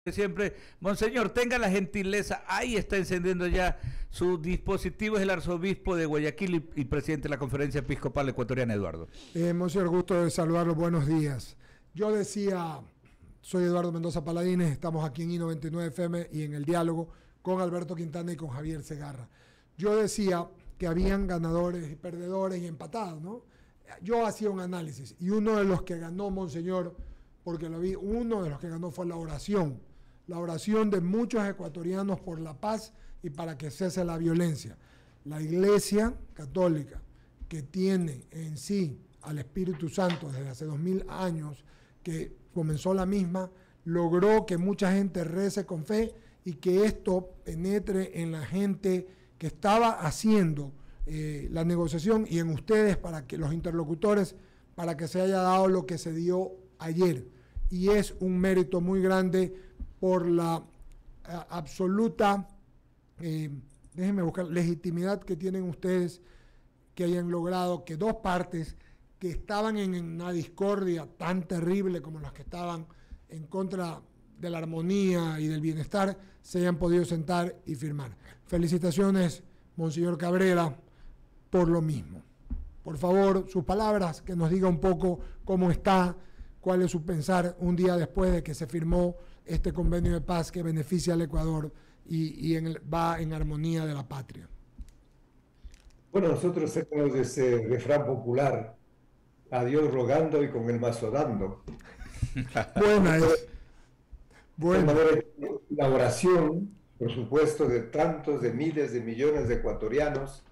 Siempre, Monseñor, tenga la gentileza, ahí está encendiendo ya su dispositivo, es el arzobispo de Guayaquil y presidente de la Conferencia Episcopal Ecuatoriana, Eduardo. Monseñor, gusto de saludarlo, buenos días. Yo decía, soy Eduardo Mendoza Paladines, estamos aquí en I99 FM y en el diálogo con Alberto Quintana y con Javier Segarra. Yo decía que habían ganadores y perdedores y empatados, ¿no? Yo hacía un análisis y uno de los que ganó, Monseñor, porque lo vi, uno de los que ganó fue la oración de muchos ecuatorianos por la paz y para que cese la violencia. La Iglesia Católica, que tiene en sí al Espíritu Santo desde hace 2000 años, que comenzó la misma, logró que mucha gente rece con fe y que esto penetre en la gente que estaba haciendo la negociación y en ustedes, para que los interlocutores, para que se haya dado lo que se dio ayer. Y es un mérito muy grande por la absoluta, déjenme buscar, legitimidad que tienen ustedes, que hayan logrado que dos partes que estaban en una discordia tan terrible como las que estaban en contra de la armonía y del bienestar, se hayan podido sentar y firmar. Felicitaciones, Monseñor Cabrera, por lo mismo. Por favor, sus palabras, que nos diga un poco cómo está, cuál es su pensar un día después de que se firmó este convenio de paz que beneficia al Ecuador y va en armonía de la patria. Bueno, nosotros tenemos ese refrán popular: a Dios rogando y con el mazo dando. Buena es. Buena. La oración, por supuesto, de tantos, de miles, de millones de ecuatorianos,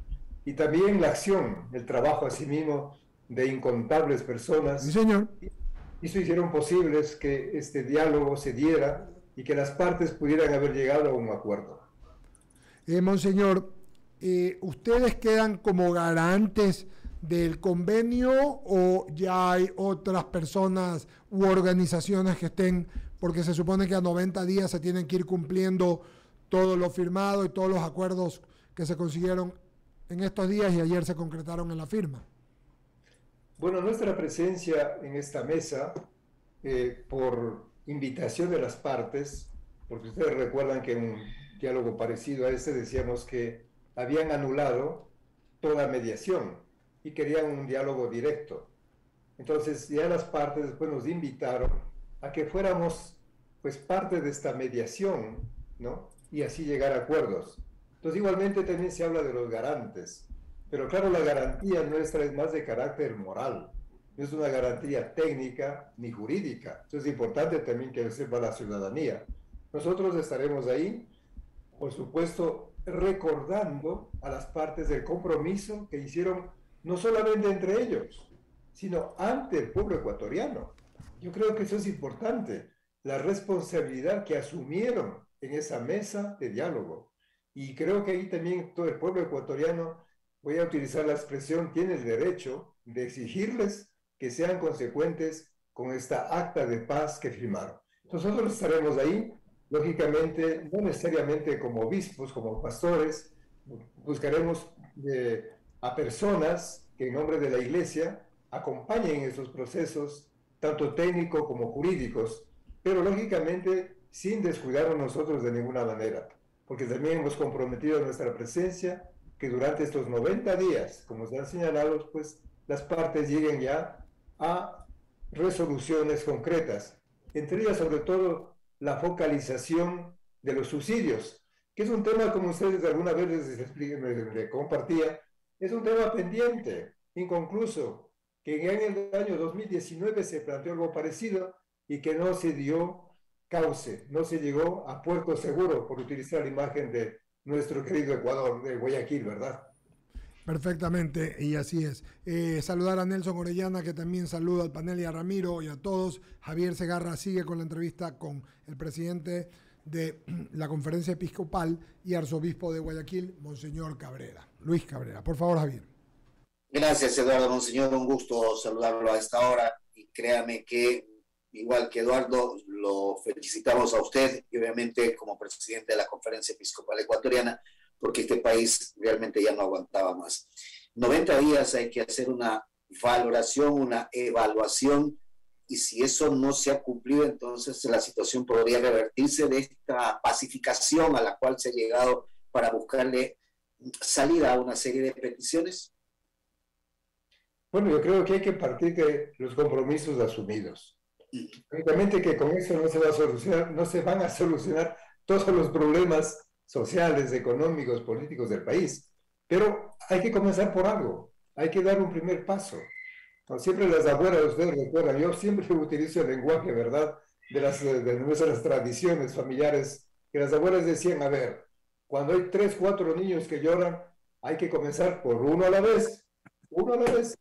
y también la acción, el trabajo asimismo de incontables personas. Sí, señor. Eso hicieron posibles que este diálogo se diera y que las partes pudieran haber llegado a un acuerdo. Monseñor, ¿ustedes quedan como garantes del convenio o ya hay otras personas u organizaciones que estén, porque se supone que a 90 días se tienen que ir cumpliendo todo lo firmado y todos los acuerdos que se consiguieron en estos días y ayer se concretaron en la firma? Bueno, nuestra presencia en esta mesa, por invitación de las partes, porque ustedes recuerdan que en un diálogo parecido a este decíamos que habían anulado toda mediación y querían un diálogo directo. Entonces ya las partes después nos invitaron a que fuéramos pues parte de esta mediación, ¿no? Y así llegar a acuerdos. Entonces igualmente también se habla de los garantes. Pero claro, la garantía nuestra es más de carácter moral, no es una garantía técnica ni jurídica. Eso es importante también que lo sepa la ciudadanía. Nosotros estaremos ahí, por supuesto, recordando a las partes del compromiso que hicieron no solamente entre ellos, sino ante el pueblo ecuatoriano. Yo creo que eso es importante, la responsabilidad que asumieron en esa mesa de diálogo. Y creo que ahí también todo el pueblo ecuatoriano, voy a utilizar la expresión, tiene el derecho de exigirles que sean consecuentes con esta acta de paz que firmaron. Nosotros estaremos ahí, lógicamente, no necesariamente como obispos, como pastores, buscaremos a personas que en nombre de la Iglesia acompañen esos procesos, tanto técnicos como jurídicos, pero lógicamente sin descuidarnos nosotros de ninguna manera, porque también hemos comprometido nuestra presencia que durante estos 90 días, como se han señalado, pues las partes lleguen ya a resoluciones concretas, entre ellas sobre todo la focalización de los subsidios, que es un tema, como ustedes alguna vez les compartía, es un tema pendiente, inconcluso, que en el año 2019 se planteó algo parecido y que no se dio cauce, no se llegó a puerto seguro, por utilizar la imagen de nuestro querido Ecuador, de Guayaquil, ¿verdad? Perfectamente, y así es. Saludar a Nelson Orellana, que también saluda al panel, y a Ramiro y a todos. Javier Segarra sigue con la entrevista con el presidente de la Conferencia Episcopal y arzobispo de Guayaquil, Monseñor Cabrera. Luis Cabrera, por favor, Javier. Gracias, Eduardo. Monseñor, un gusto saludarlo a esta hora, y créame que, igual que Eduardo, lo felicitamos a usted y obviamente como presidente de la Conferencia Episcopal Ecuatoriana, porque este país realmente ya no aguantaba más. 90 días hay que hacer una valoración, una evaluación y si eso no se ha cumplido, entonces la situación podría revertirse de esta pacificación a la cual se ha llegado para buscarle salida a una serie de peticiones. Bueno, yo creo que hay que partir de los compromisos asumidos. Obviamente que con eso no se va a solucionar, no se van a solucionar todos los problemas sociales, económicos, políticos del país, pero hay que comenzar por algo, hay que dar un primer paso. No, siempre las abuelas, ustedes recuerdan, yo siempre utilizo el lenguaje, ¿verdad?, de nuestras tradiciones familiares, que las abuelas decían, a ver, cuando hay 3, 4 niños que lloran, hay que comenzar por uno a la vez, uno a la vez.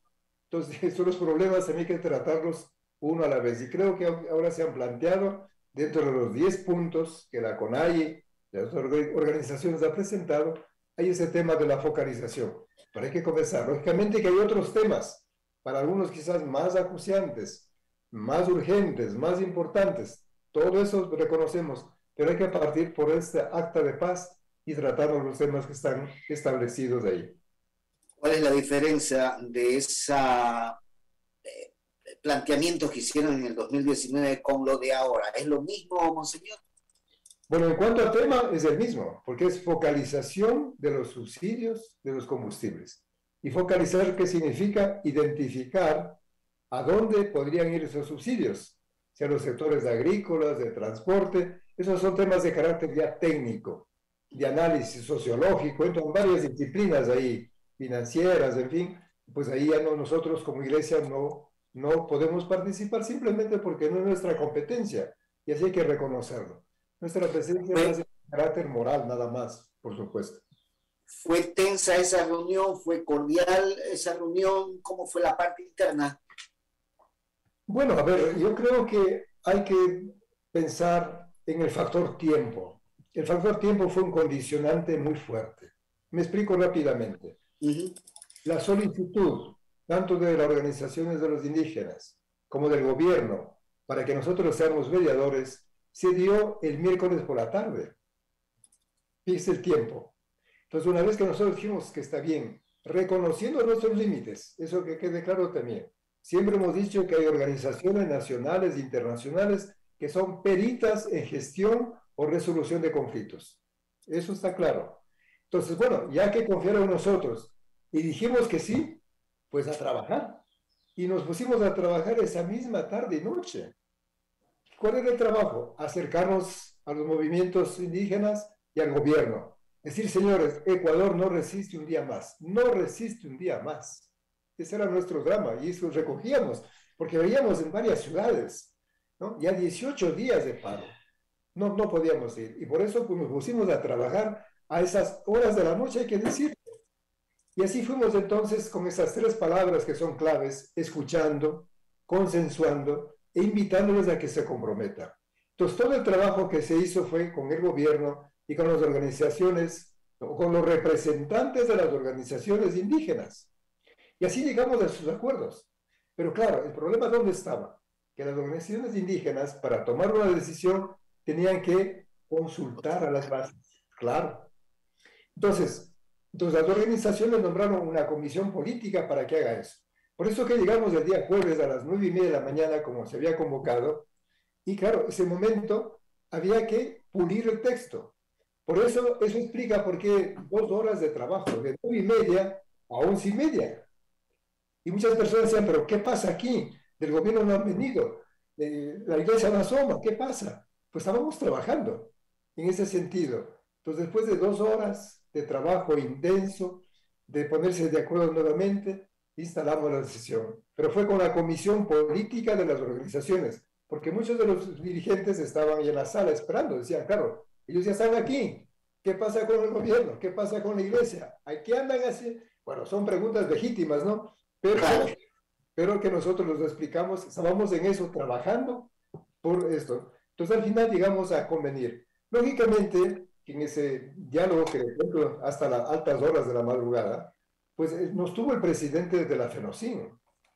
Entonces, esos los problemas también hay que tratarlos uno a la vez. Y creo que ahora se han planteado, dentro de los 10 puntos que la CONAIE, las organizaciones han presentado, hay ese tema de la focalización. Pero hay que comenzar. Lógicamente que hay otros temas, para algunos quizás más acuciantes, más urgentes, más importantes. Todo eso reconocemos, pero hay que partir por este acta de paz y tratar los temas que están establecidos ahí. ¿Cuál es la diferencia de ese planteamiento que hicieron en el 2019 con lo de ahora? ¿Es lo mismo, monseñor? Bueno, en cuanto al tema, es el mismo, porque es focalización de los subsidios de los combustibles. Y focalizar, ¿qué significa? Identificar a dónde podrían ir esos subsidios, sea los sectores agrícolas, de transporte. Esos son temas de carácter ya técnico, de análisis sociológico, entran varias disciplinas ahí, financieras, en fin. Pues ahí ya no, nosotros como iglesia no podemos participar simplemente porque no es nuestra competencia, y así hay que reconocerlo. Nuestra presencia es de carácter moral, nada más, por supuesto. ¿Fue tensa esa reunión? ¿Fue cordial esa reunión? ¿Cómo fue la parte interna? Bueno, a ver, yo creo que hay que pensar en el factor tiempo. El factor tiempo fue un condicionante muy fuerte. Me explico rápidamente. La solicitud, tanto de las organizaciones de los indígenas como del gobierno, para que nosotros seamos mediadores, se dio el miércoles por la tarde. Fíjese el tiempo. Entonces, una vez que nosotros dijimos que está bien, reconociendo nuestros límites, eso que quede claro también, siempre hemos dicho que hay organizaciones nacionales e internacionales que son peritas en gestión o resolución de conflictos. Eso está claro. Entonces, bueno, ya que confiaron en nosotros y dijimos que sí, pues a trabajar. Y nos pusimos a trabajar esa misma tarde y noche. ¿Cuál era el trabajo? Acercarnos a los movimientos indígenas y al gobierno. Decir, señores, Ecuador no resiste un día más, no resiste un día más. Ese era nuestro drama y eso recogíamos, porque veíamos en varias ciudades, ¿no? Ya 18 días de paro. No podíamos ir. Y por eso pues, nos pusimos a trabajar a esas horas de la noche, hay que decir. Y así fuimos entonces con esas 3 palabras que son claves, escuchando, consensuando e invitándoles a que se comprometan. Entonces todo el trabajo que se hizo fue con el gobierno y con las organizaciones, con los representantes de las organizaciones indígenas. Y así llegamos a sus acuerdos. Pero claro, el problema ¿dónde estaba? Que las organizaciones indígenas, para tomar una decisión, tenían que consultar a las bases. Claro. Entonces las organizaciones nombraron una comisión política para que haga eso. Por eso que llegamos el día jueves a las 9:30 de la mañana, como se había convocado, y claro, ese momento había que pulir el texto. Por eso explica por qué 2 horas de trabajo, de 9:30 a 11:30. Y muchas personas decían, pero ¿qué pasa aquí? Del gobierno no han venido, la iglesia no asoma, ¿qué pasa? Pues estábamos trabajando en ese sentido. Entonces, después de 2 horas de trabajo intenso, de ponerse de acuerdo nuevamente, instalamos la decisión. Pero fue con la comisión política de las organizaciones, porque muchos de los dirigentes estaban ahí en la sala esperando, decían, claro, ellos ya están aquí. ¿Qué pasa con el gobierno? ¿Qué pasa con la iglesia? ¿Qué andan así? Bueno, son preguntas legítimas, ¿no? Pero que nosotros los explicamos, estábamos en eso, trabajando por esto. Entonces, al final llegamos a convenir. Lógicamente, en ese diálogo que, por ejemplo, hasta las altas horas de la madrugada, pues no estuvo el presidente de la FENOCIN,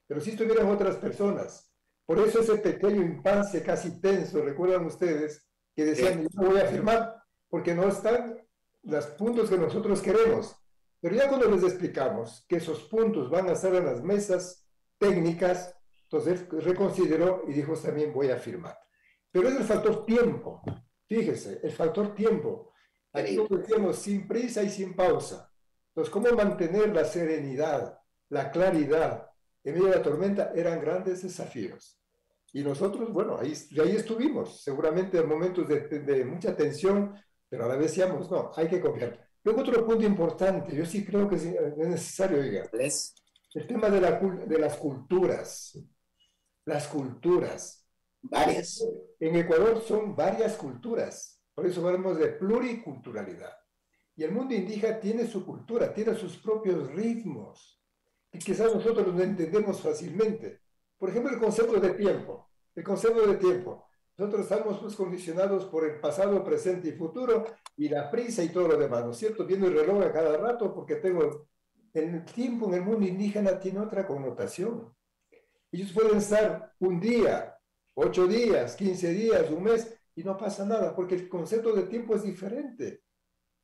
pero sí estuvieron otras personas. Por eso ese pequeño impasse casi tenso, recuerdan ustedes, que decían, yo no voy a firmar, porque no están los puntos que nosotros queremos. Pero ya cuando les explicamos que esos puntos van a estar en las mesas técnicas, Entonces él reconsideró y dijo también voy a firmar. Pero es el factor tiempo. Fíjese, el factor tiempo. Aquí lo decíamos sin prisa y sin pausa. Entonces, ¿cómo mantener la serenidad, la claridad en medio de la tormenta? Eran grandes desafíos. Y nosotros, bueno, ahí estuvimos, seguramente en momentos de mucha tensión, pero a la vez decíamos, no, hay que confiar. Luego otro punto importante, yo sí creo que es necesario, oiga, el tema de las culturas. Las culturas. Varias. En Ecuador son varias culturas, por eso hablamos de pluriculturalidad. Y el mundo indígena tiene su cultura, tiene sus propios ritmos, y quizás nosotros los entendemos fácilmente. Por ejemplo, el concepto de tiempo. El concepto de tiempo. Nosotros estamos pues, condicionados por el pasado, presente y futuro, y la prisa y todo lo demás, ¿no es cierto? Viendo el reloj a cada rato porque tengo... El tiempo en el mundo indígena tiene otra connotación. Ellos pueden estar un día, 8 días, 15 días, un mes, y no pasa nada, porque el concepto de tiempo es diferente.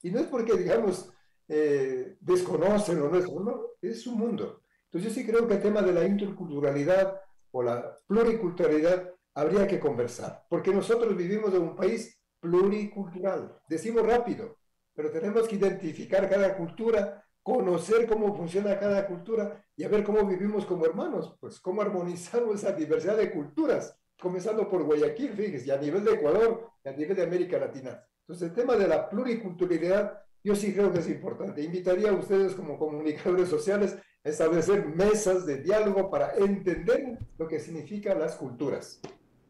Y no es porque, digamos, desconocen o no, es su mundo. Entonces yo sí creo que el tema de la interculturalidad o la pluriculturalidad habría que conversar, porque nosotros vivimos en un país pluricultural. Decimos rápido, pero tenemos que identificar cada cultura, conocer cómo funciona cada cultura y a ver cómo vivimos como hermanos, pues cómo armonizamos esa diversidad de culturas, comenzando por Guayaquil, fíjese, y a nivel de Ecuador, y a nivel de América Latina. Entonces el tema de la pluriculturalidad yo sí creo que es importante. Invitaría a ustedes como comunicadores sociales a establecer mesas de diálogo para entender lo que significan las culturas.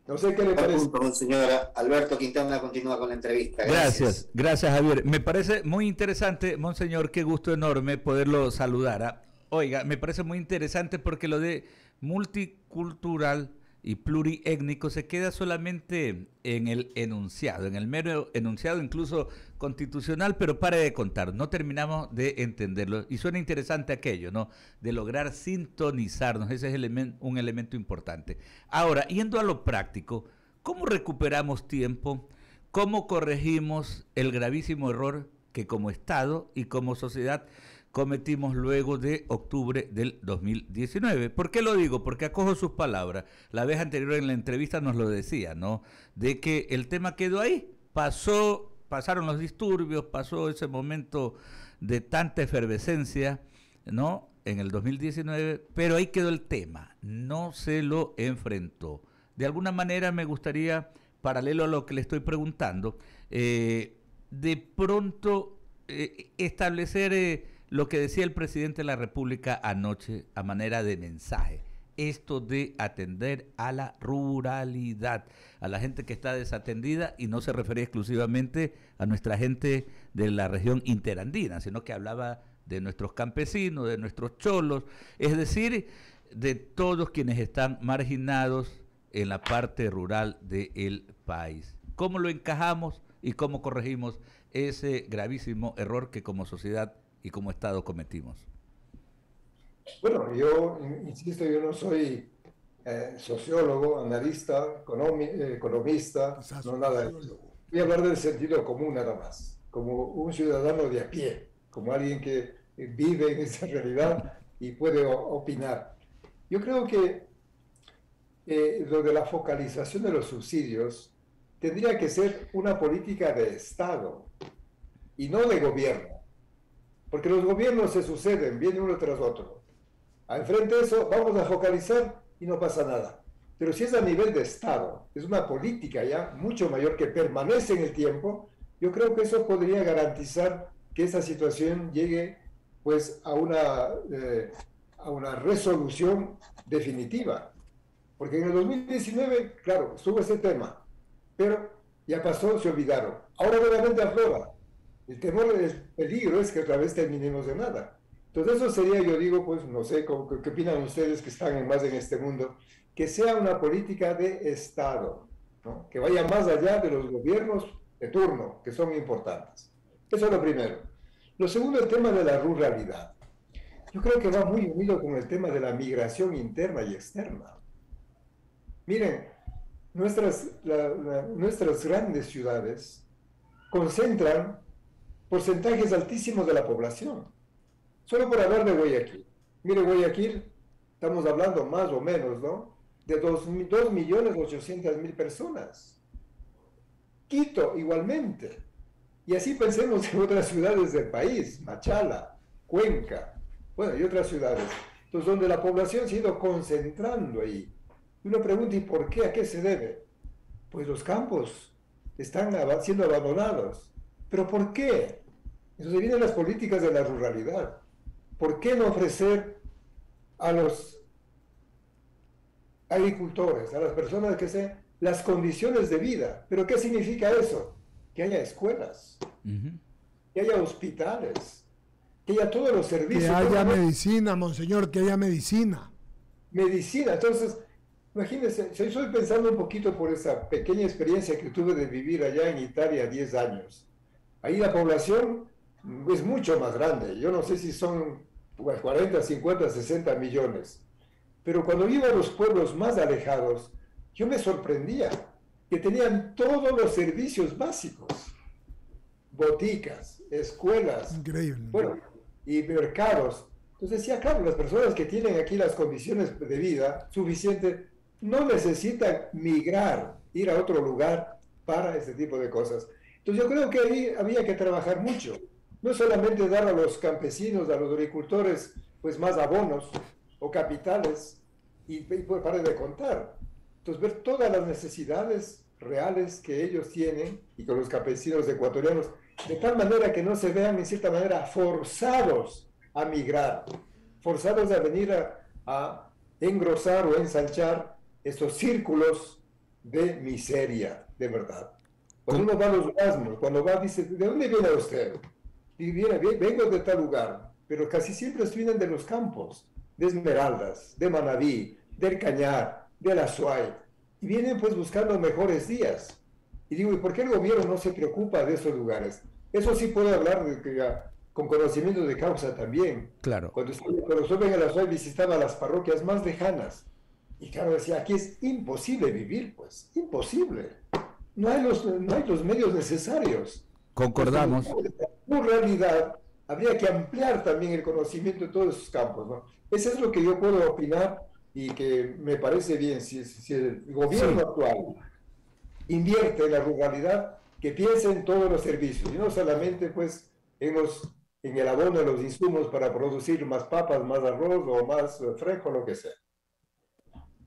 No sé qué le parece. Señora Alberto Quintana continúa con la entrevista. Gracias, Javier. Me parece muy interesante, monseñor, qué gusto enorme poderlo saludar. Oiga, me parece muy interesante porque lo de multicultural y pluriétnico se queda solamente en el enunciado, en el mero enunciado incluso constitucional, pero pare de contar, no terminamos de entenderlo. Y suena interesante aquello, ¿no? De lograr sintonizarnos, ese es un elemento importante. Ahora, yendo a lo práctico, ¿cómo recuperamos tiempo? ¿Cómo corregimos el gravísimo error que como Estado y como sociedad cometimos luego de octubre del 2019. ¿Por qué lo digo? Porque acojo sus palabras. La vez anterior en la entrevista nos lo decía, ¿no? De que el tema quedó ahí. Pasaron los disturbios, pasó ese momento de tanta efervescencia, ¿no? En el 2019, pero ahí quedó el tema. No se lo enfrentó. De alguna manera me gustaría, paralelo a lo que le estoy preguntando, de pronto establecer lo que decía el presidente de la República anoche a manera de mensaje, esto de atender a la ruralidad, a la gente que está desatendida, y no se refería exclusivamente a nuestra gente de la región interandina, sino que hablaba de nuestros campesinos, de nuestros cholos, es decir, de todos quienes están marginados en la parte rural del país. ¿Cómo lo encajamos y cómo corregimos ese gravísimo error que como sociedad y como Estado cometimos? Bueno, yo insisto, yo no soy sociólogo, analista, economista, no nada. Voy a hablar del sentido común nada más, como un ciudadano de a pie, como alguien que vive en esa realidad y puede opinar. Yo creo que lo de la focalización de los subsidios tendría que ser una política de Estado y no de gobierno. Porque los gobiernos se suceden, viene uno tras otro. Al frente de eso, vamos a focalizar y no pasa nada. Pero si es a nivel de Estado, es una política ya mucho mayor que permanece en el tiempo, yo creo que eso podría garantizar que esa situación llegue pues a una resolución definitiva. Porque en el 2019, claro, estuvo ese tema, pero ya pasó, se olvidaron. Ahora nuevamente aflora. El temor, el peligro es que otra vez terminemos de nada. Entonces eso sería, yo digo, pues no sé, ¿qué opinan ustedes que están más en este mundo? Que sea una política de Estado, ¿no? Que vaya más allá de los gobiernos de turno, que son importantes. Eso es lo primero. Lo segundo, el tema de la ruralidad. Yo creo que va muy unido con el tema de la migración interna y externa. Miren, nuestras grandes ciudades concentran porcentajes altísimos de la población. Solo por hablar de Guayaquil. Mire, Guayaquil, estamos hablando más o menos, ¿no? de 2.800.000 personas. Quito igualmente. Y así pensemos en otras ciudades del país, Machala, Cuenca, bueno, y otras ciudades. Entonces, donde la población se ha ido concentrando ahí. Y uno pregunta, ¿y por qué? ¿A qué se debe? Pues los campos están siendo abandonados. ¿Pero por qué? Entonces vienen las políticas de la ruralidad. ¿Por qué no ofrecer a los agricultores, a las personas que sean las condiciones de vida? ¿Pero qué significa eso? Que haya escuelas, que haya hospitales, que haya todos los servicios. Que haya medicina, monseñor, que haya medicina. Medicina, entonces, imagínense, yo estoy pensando un poquito por esa pequeña experiencia que tuve de vivir allá en Italia 10 años. Ahí la población es mucho más grande, yo no sé si son 40, 50, 60 millones, pero cuando iba a los pueblos más alejados, yo me sorprendía que tenían todos los servicios básicos, boticas, escuelas, increíble, bueno, y mercados. Entonces decía, claro, las personas que tienen aquí las condiciones de vida suficientes no necesitan migrar, ir a otro lugar para este tipo de cosas. Entonces yo creo que ahí había que trabajar mucho, no solamente dar a los campesinos, a los agricultores, pues más abonos o capitales y parar de contar. Entonces, ver todas las necesidades reales que ellos tienen y con los campesinos ecuatorianos, de tal manera que no se vean, en cierta manera, forzados a migrar, forzados a venir a engrosar o ensanchar estos círculos de miseria, de verdad. Cuando uno va a los Erasmus, cuando va, dice, ¿de dónde viene usted? Y viene, vengo de tal lugar, pero casi siempre vienen de los campos, de Esmeraldas, de Manabí, del Cañar, de la Azuay, y vienen pues buscando mejores días. Y digo, ¿y por qué el gobierno no se preocupa de esos lugares? Eso sí puedo hablar con conocimiento de causa también. Claro. Cuando estuve en la Azuay visitaba las parroquias más lejanas, y claro, decía, aquí es imposible vivir, pues, imposible. No hay los medios necesarios. Concordamos. En realidad, habría que ampliar también el conocimiento de todos esos campos, ¿no? Eso es lo que yo puedo opinar y que me parece bien. Si el gobierno actual invierte en la ruralidad, que piense en todos los servicios y no solamente pues en el abono de los insumos para producir más papas, más arroz o más fresco, lo que sea.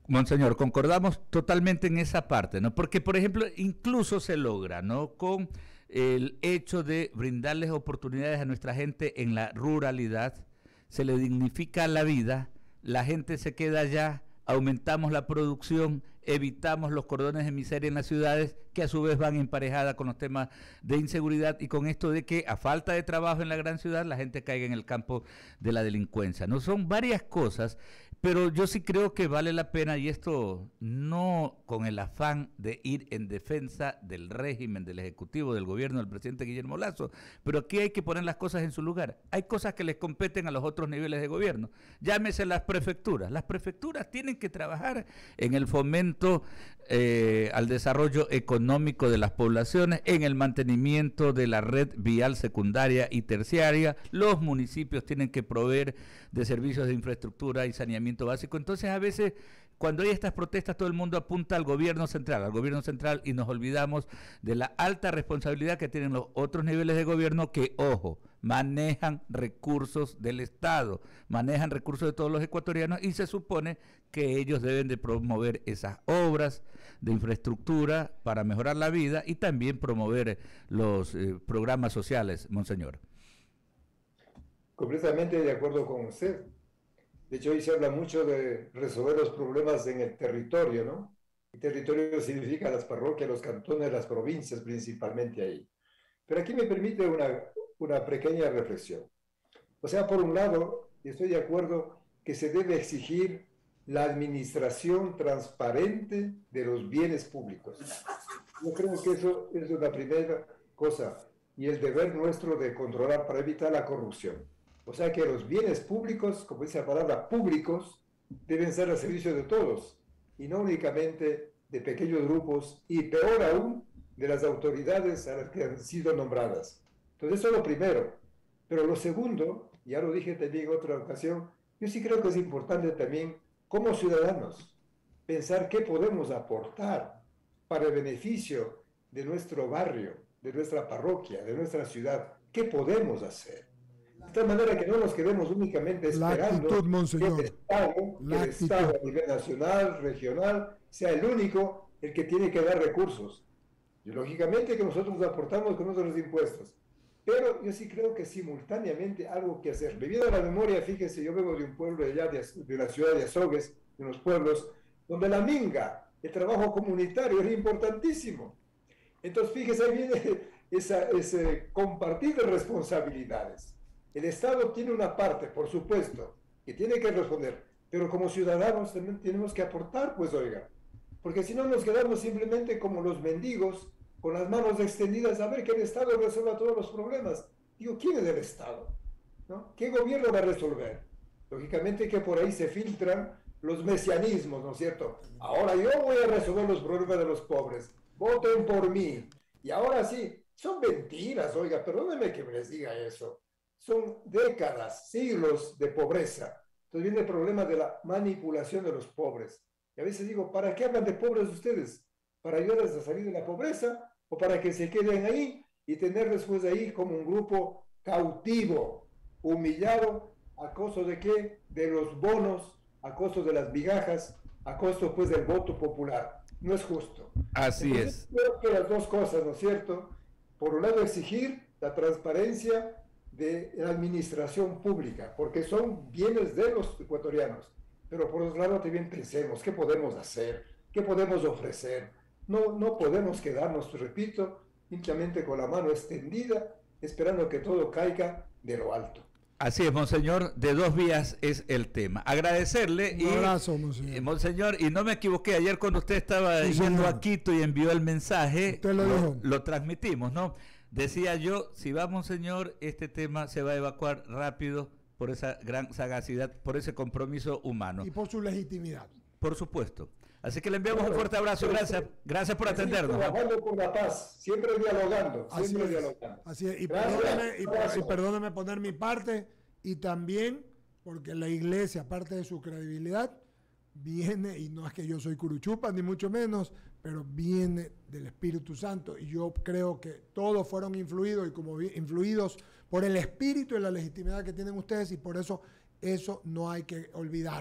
Monseñor, concordamos totalmente en esa parte, ¿no? Porque, por ejemplo, incluso se logra, ¿no? Con el hecho de brindarles oportunidades a nuestra gente en la ruralidad, se le dignifica la vida, la gente se queda allá, aumentamos la producción, evitamos los cordones de miseria en las ciudades, que a su vez van emparejadas con los temas de inseguridad y con esto de que a falta de trabajo en la gran ciudad, la gente caiga en el campo de la delincuencia, ¿no? Son varias cosas, pero yo sí creo que vale la pena, y esto no con el afán de ir en defensa del régimen, del Ejecutivo, del gobierno del presidente Guillermo Lasso, pero aquí hay que poner las cosas en su lugar. Hay cosas que les competen a los otros niveles de gobierno. Llámese las prefecturas. Las prefecturas tienen que trabajar en el fomento al desarrollo económico de las poblaciones, en el mantenimiento de la red vial secundaria y terciaria. Los municipios tienen que proveer de servicios de infraestructura y saneamiento básico. Entonces, a veces, cuando hay estas protestas, todo el mundo apunta al gobierno central, y nos olvidamos de la alta responsabilidad que tienen los otros niveles de gobierno que, ojo, manejan recursos del Estado, manejan recursos de todos los ecuatorianos, y se supone que ellos deben de promover esas obras de infraestructura para mejorar la vida y también promover los programas sociales, monseñor. Completamente de acuerdo con usted. De hecho, hoy se habla mucho de resolver los problemas en el territorio, ¿no? El territorio significa las parroquias, los cantones, las provincias, principalmente ahí. Pero aquí me permite una pequeña reflexión. O sea, por un lado, estoy de acuerdo que se debe exigir la administración transparente de los bienes públicos. Yo creo que eso es una primera cosa, y el deber nuestro de controlar para evitar la corrupción. O sea que los bienes públicos, como dice la palabra, públicos, deben ser al servicio de todos, y no únicamente de pequeños grupos, y peor aún, de las autoridades a las que han sido nombradas. Entonces, eso es lo primero. Pero lo segundo, ya lo dije también en otra ocasión, yo sí creo que es importante también, como ciudadanos, pensar qué podemos aportar para el beneficio de nuestro barrio, de nuestra parroquia, de nuestra ciudad. ¿Qué podemos hacer? De tal manera que no nos quedemos únicamente esperando que el Estado a nivel nacional, regional, sea el único el que tiene que dar recursos. Y lógicamente que nosotros aportamos con nuestros impuestos. Pero yo sí creo que simultáneamente algo que hacer. Debido a la memoria, fíjense, yo vengo de un pueblo de allá, de la ciudad de Azogues, de unos pueblos, donde la minga, el trabajo comunitario es importantísimo. Entonces, fíjese, ahí viene ese compartir de responsabilidades. El Estado tiene una parte, por supuesto, que tiene que responder, pero como ciudadanos también tenemos que aportar, pues oiga, porque si no nos quedamos simplemente como los mendigos, con las manos extendidas, a ver que el Estado resuelva todos los problemas. Digo, ¿quién es el Estado? ¿No? ¿Qué gobierno va a resolver? Lógicamente que por ahí se filtran los mesianismos, ¿no es cierto? Ahora yo voy a resolver los problemas de los pobres, voten por mí. Y ahora sí, son mentiras, oiga, perdónenme que me les diga eso. Son décadas, siglos de pobreza. Entonces viene el problema de la manipulación de los pobres. Y a veces digo, ¿para qué hablan de pobres ustedes? ¿Para ayudarles a salir de la pobreza o para que se queden ahí y tener después de ahí como un grupo cautivo, humillado, a costo de qué? De los bonos, a costo de las migajas, a costo pues del voto popular? No es justo. Así Entonces, es. creo que las dos cosas, ¿no es cierto? Por un lado, exigir la transparencia de la administración pública, porque son bienes de los ecuatorianos. Pero por otro lado, también pensemos, ¿qué podemos hacer? ¿Qué podemos ofrecer? No podemos quedarnos, repito, simplemente con la mano extendida, esperando que todo caiga de lo alto. Así es, monseñor, de dos vías es el tema. Agradecerle. Un abrazo, monseñor. Monseñor, y no me equivoqué, ayer cuando usted estaba yendo a Quito y envió el mensaje, usted lo dijo. Lo transmitimos, ¿no? Decía yo, si va, monseñor, este tema se va a evacuar rápido por esa gran sagacidad, por ese compromiso humano. Y por su legitimidad. Por supuesto. Así que le enviamos un fuerte abrazo. Gracias por atendernos. Trabajando por la paz, siempre dialogando, siempre dialogando. Así es. Y Gracias. perdóneme poner mi parte, y también porque la iglesia, aparte de su credibilidad, viene, y no es que yo soy curuchupa, ni mucho menos, pero viene del Espíritu Santo. Y yo creo que todos fueron influidos influidos por el Espíritu y la legitimidad que tienen ustedes, y por eso no hay que olvidarlo.